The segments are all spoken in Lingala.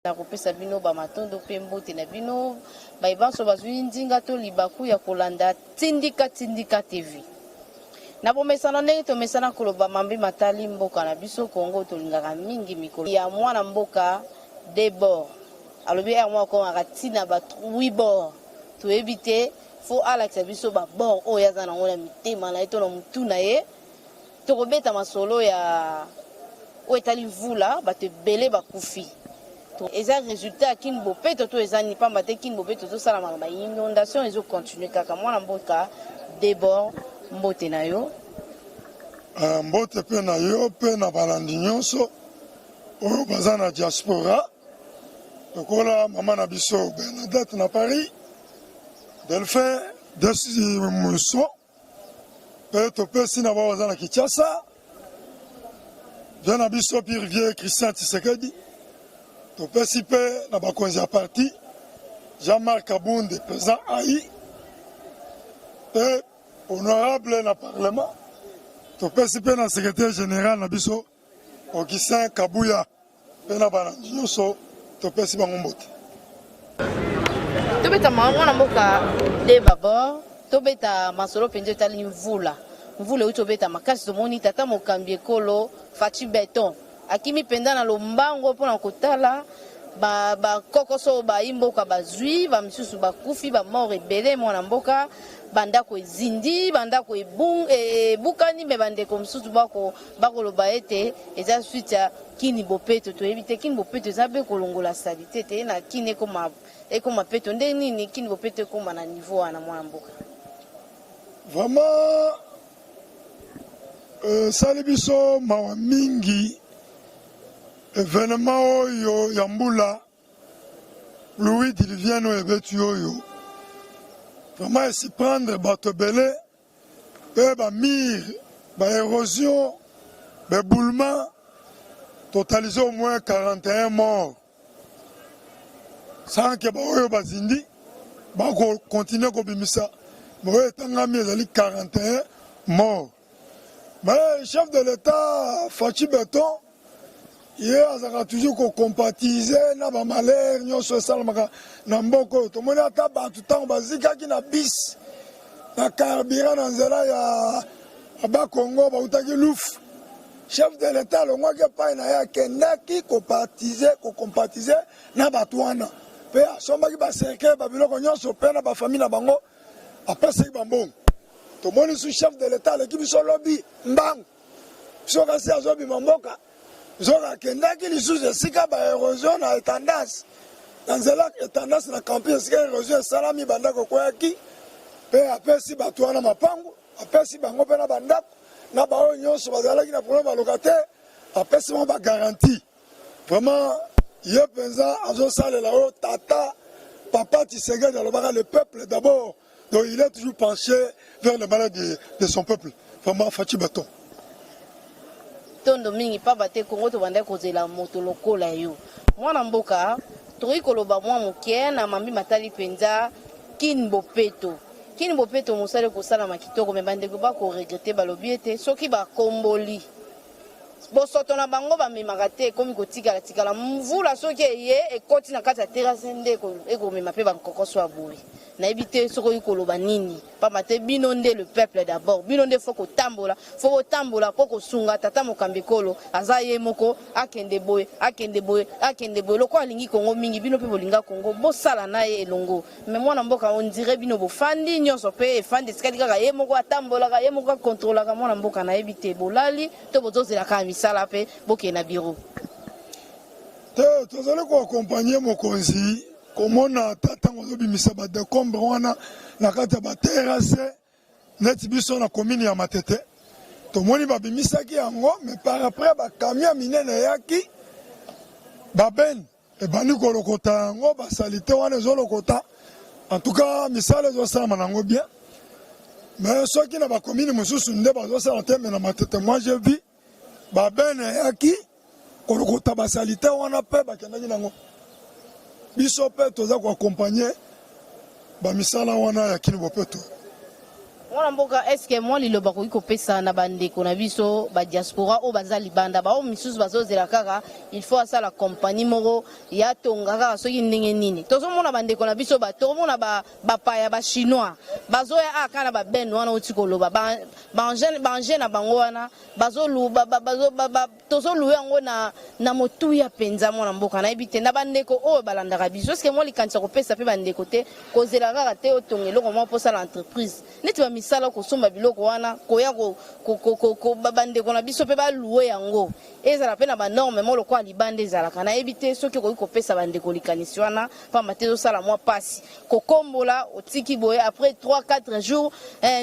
na kopesa bino ba matondo pe mbote na bino ba ibanso bazwi ndinga to libaku ya kolanda tindika TV na bomesana ndenge tomesana koloba mambi matali mboka na biso Kongo tolingaka mingi mikolo ya mwana mboka debord alobi ya mwa ko akatina ba tribord to éviter faut Alex biso ba bord o yaza na ngona mitema na eto na mutuna ye to kobeta masolo ya o etali vula ba te belé ba kufi to eza résultat kin bopeto to eza ni pamba te kin bopeto to sala ba inondation ezo continuer kaka mwana mboka debord mbote na yo mbote pe na yo pe na balandi nyonso oyo baza na diaspora lokola mama na biso Bernadette na Paris Delphin desi muso pe topesi na bao baza na Kinshasa na biso Pierre Christian Tshisekedi topesi pe na bakonzi ya parti Jean-Marc Kabunde président AI et honorable na parlement topesi pe na secrétaire général na biso Augustin Kabuya pe na balandi nyonso topesi bango mbote tobeta mwana mboka de babord tobeta masolo penzo etali mvula oyo tobeta makasi tomoni tata mokambi ekolo Fachi Beton akimi penda na lombango mpona kotala ba kokoso ba imboka bazwi ba misusu bakufi ba mort ebele mwana mboka bandako ezindi bandako ebukani me bandeko misusu bakoloba ete eza suite ya kini bopeto toyebi te kini bopeto eza be kolongola stabilité te na kini ekoma peto nde nini kini bopeto ekoma na niveau wana mwana mboka vraiment sali biso mawa mingi événement oyo ya mbula Louis Diliviano ebetu oyo vraiment esi prendre bato belé pe ba mire ba érosion ba boulement totalisé au moins 41 morts sans que ba oyo bazindi ba continuer ko bimisa moyo tangami ezali 41 morts mais chef de l'état Fachi Beton il a toujours compatibilisé na ba malheur nyonso salamaka na mboko to mona ta ba tout temps bazika ki na bis na carburant na nzela ya ba Congo ba utaki louf chef de l'état le ngwa ke pa na ya kendaki compatibilisé na batwana pe asomba ki ba cercle ba biloko nyonso pe na ba famille na bango après c'est bambon to moni sous chef de l'état le kibiso lobby mbang so kasi azobi mamboka Zora kendaki lisusu esika ba érosion na tendance dans la tendance na campus esika érosion salami bandako koyaki pe apesi bato wana mapango apesi bango pe na bandako na baoyo nyonso bazalaki na problème ba locataire apesi mo ba garantie vraiment ye penza azosalela oyo tata papa Tshisekedi alobaka le peuple d'abord donc il est toujours penché vers le malheur de son peuple vraiment Fachi Beton tondo mingi pa bate Kongo to banda kozela moto lokola yo mwana mboka toyi koloba mwa mokie na mambi matali penza kin bopeto mosale kosala makitoko me bandeko ba ko regretter balobi ete soki ba komboli bosoto na bango bamemaka te ekomi kotikala mvula soki eye ekoti na kati ya terrasse nde ekomema mpe bankokoso ya boye nayebi te soki koloba nini pamba te bino nde le peuple d'abord bino nde fo kotambola mpo kosunga tata mokambi ekolo aza ye moko akende boye lokola alingi Kongo mingi bino mpe bolinga Kongo bosala na ye elongo me mwana mboka ondire bino bofandi nyonso mpe efandi esikali kaka ye moko atambolaka ye moko akontrolaka mwana mboka nayebi te bolali to bozozelaka misala mpe bokee na biro te tozali koakompagne mokonzi komona tata ngozobimisa ba décombre wana na kati ya baterase neti biso na commune ya Matete tomoni babimisaki yango mais par après bakamion minene yaki babeni ebandi kolokota yango basalite wana ezolokota en tout cas misala ezosalama nango bien mais soki na bacommune mosusu nde bazosala te me na Matete moi j'ai vu babeni yaki kolokota basalite wana mpe bakendaki nango biso pe toza ko accompagner ba misala wana ya kini bopeto Mwana mboka est-ce que moi liloba ko pesa na bande ko na biso ba diaspora o bazali banda ba o misusu bazozela kaka il faut ça la compagnie moko ya tonga kaka soki ndenge nini tozo mona bande ko na biso ba to mona ba paya ba chinois bazoya akana ba ben wana otiko loba ba jeune na bango wana bazolu tozo luya ngo na motu ya penza mwana mboka na ebite na bande ko o balanda ka biso est-ce que moi likanisa ko pesa pe bande ko te ko zela kaka te otongelo ko mo posa l'entreprise neti ba misala ko somba biloko wana ko ya ko babande ko na biso pe ba louer yango ezala pe na ba norme mo lokwa libande ezala kana ebite soki ko pesa bande ko likanisi wana pa matezo sala moi passe ko kombola otiki boye après 3-4 jours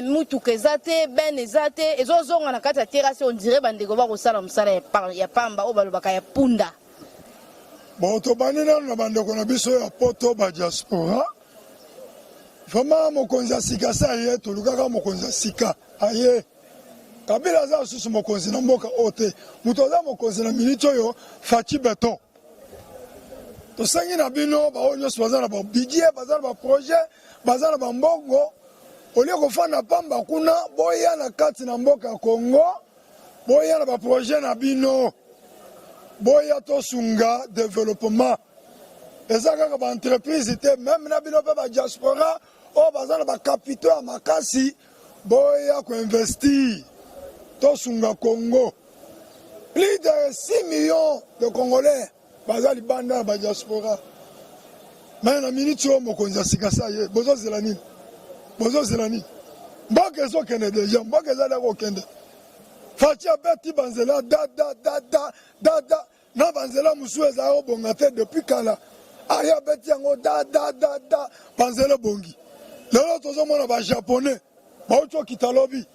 mutu kezate ben ezate ezozonga na kati ya terrasse on dirait bande ko ba ko sala musala ya pamba o balobaka ya punda bon to banina na bande ko na biso ya poto ba diaspora. Vraiment mokonzi asika sa ye tolukaka mokonzi asika aye kabila za susu mokonzi na mboka ote muto za mokonzi na minute oyo Fachi Beton to sangi na bino ba onyo bazana ba budget bazana ba projet bazana ba mbongo olie ko fana pamba kuna boya na kati na mboka Congo boya na ba projet na bino boya to sunga développement ezaka ba entreprise te même na bino pe ba diaspora o bazana ba capitaux ya makasi boya ko investir to sunga Congo plus de 6 millions de Congolais bazali banda ba diaspora mais na minute o mokonzi asika sa ye bozo zelani mboka ezo kende deja mboka ezali ko kende Fachi abeti banzela da na banzela musu eza obonga te depuis kala aya beti yango da banzela bongi lelo tozomona ba japonais bauto kitalobi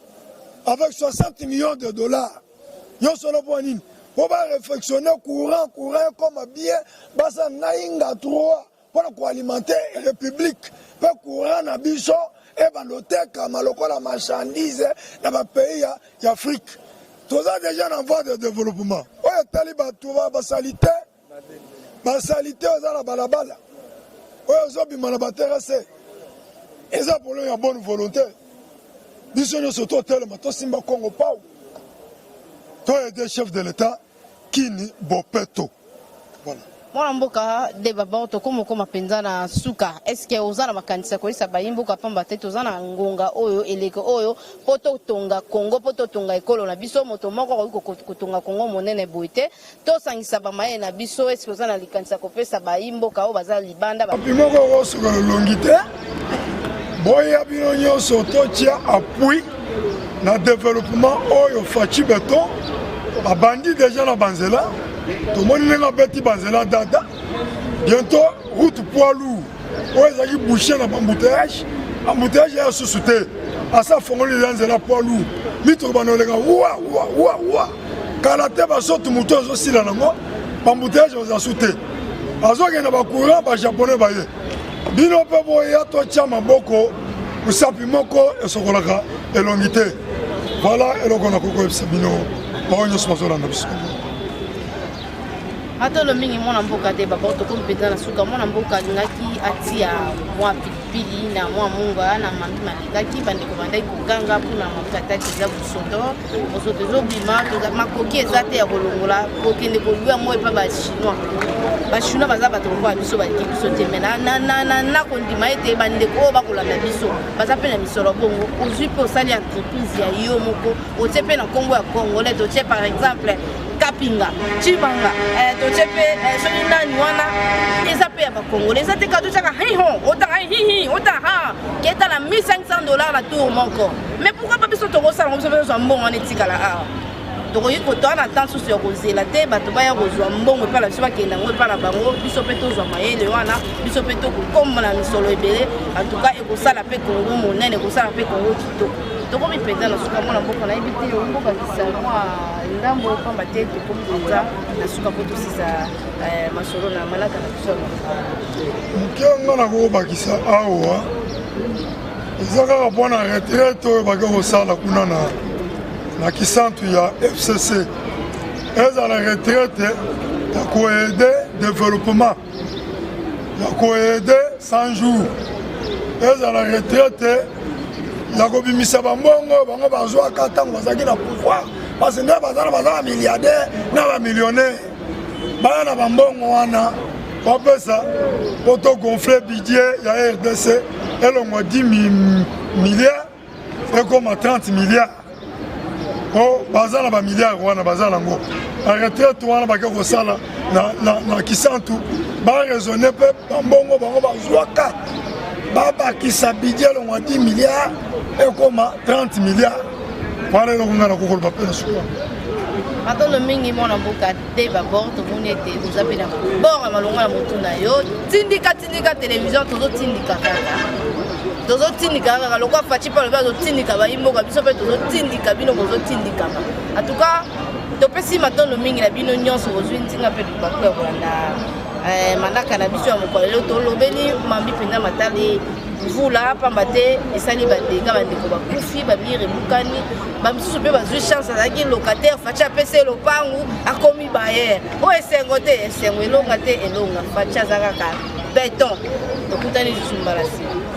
avec 60 millions de dollars nyonso na po nini po ba réflexionner courant comme bien basa nainga 3 pour alimenter république pe courant na biso e bandoteka maloko la marchandise na ba pays ya Afrique toza déjà en voie de développement oyo taliba tuva basalite oza na balabala oyo ozobima na baterase eza problème ya bonne volonté biso nyonso totelema tosimba Congo pau toyede chef de l'état Kini Bopeto voilà. Mwana mboka de baba tokoma penza na suka est-ce que ozana makanisa ko isa bayimbuka pamba te tozana ngonga oyo eleko oyo poto tonga Congo poto tonga ekolo na biso moto moko ko tonga Congo monene boite to sangisa ba maye na biso est-ce que ozana likanisa ko pesa bayimbuka o baza libanda ba bimoko ko suka longite boya bino nyonso totia appui na développement oyo Fachi Beton abandi déjà na banzela tout le monde a bêti banzela dada bientôt route poids lourd oyo ezaki boucher na embouteillage ya susute asa fongoli banzela poids lourd mitoko banolenga wa kala te basoto moto ezosila nango embouteillage ozasu te azokende bacourant bajaponais baye bino mpe boya totia maboko mosapi moko esokolaka elongi te voilà eloko na kokoyebisa bino bao nyonso bazolanda biso atolo mingi mwana mboka te baba tokoma mpenza na suka mwana mboka alingaki atia mwa pilipili na mwa munga na mambi malekaki bandeko bandaki koganga mpona mafuta ataki eza bosoto ezobima makoki eza te ya kolongola kokende kolua mo epa bachinois baza bato lokola biso baleki biso te me na kondima ete bandeko oyo bakolanda biso baza mpe na misolo bongo ozwi mpe osali entreprise ya yo moko otie mpe na nkombo ya congolais totie par exemple Kapinga, Chibanga, Tochepe, Solinani, Wana, eza pe ya bakongolais eza te kato chaka hiho ota ha keta la $1,500 la tour moko mais pourquoi pas biso toko sala biso bezo mbongo ne tikala a toko yiko to na temps sous yo kozela te bato ba ya kozwa mbongo pa la biso bakenda ngo pa na bango biso pe tozwa mayele wana biso pe to komba na misolo ebele en tout cas ekosala pe Congo monene ekosala pe Congo kitoko toko mipenda na suka mwana mboka na ebite yo mboka kisamwa ndambo pamba te tokompenza na suka poto sisa masolo na malaka na biso mukenga na kobakisa awa eza kaka mpona retraite oyo bake kosala kuna na kisantu ya FCC ezala retraite ya koede développement ya koede 100 jours ezala retraite la kobimisa bambongo bango bazwaka ntango bazalaki na pouvoir parce que nde bazala baza milliardaire na bamillionnaire baya na bambongo wana bapesa po togonfle budget ya RDC elongo 10 milliards ekoma 30 milliards po baza na bamilliard wana baza nango na retraite wana bake kosala na kisantu baraisonne mpe bambongo bango bazwaka babakisa budget elongo 10 milliards ekoma 30 milliards wana eloko ngai nakokoloba mpe na suka matondo mingi mwana mboka te babord tomoni ete oza mpe na bord malongo na motu na yo tindika télévision tozotindika kaka tozotindika kaka lokwa faci mpe alobi azotindika bayimboka biso mpe tozotindika bino bozotindikama atuka topesi matondo mingi na bino nyonso bozwi ntinga mpe bato ya kolanda mandaka na biso ya mokolo lelo tolobeli mambi mpenza matali mvula pamba te esali bandeka bandeko bakufi bamire ebukani bamisusu mpe bazwi chance azalaki locataire faci apesa lopangu akomi bayer oyo esengo te esengo elonga te elonga faci aza kaka beton tokutani lisusu mbala nsima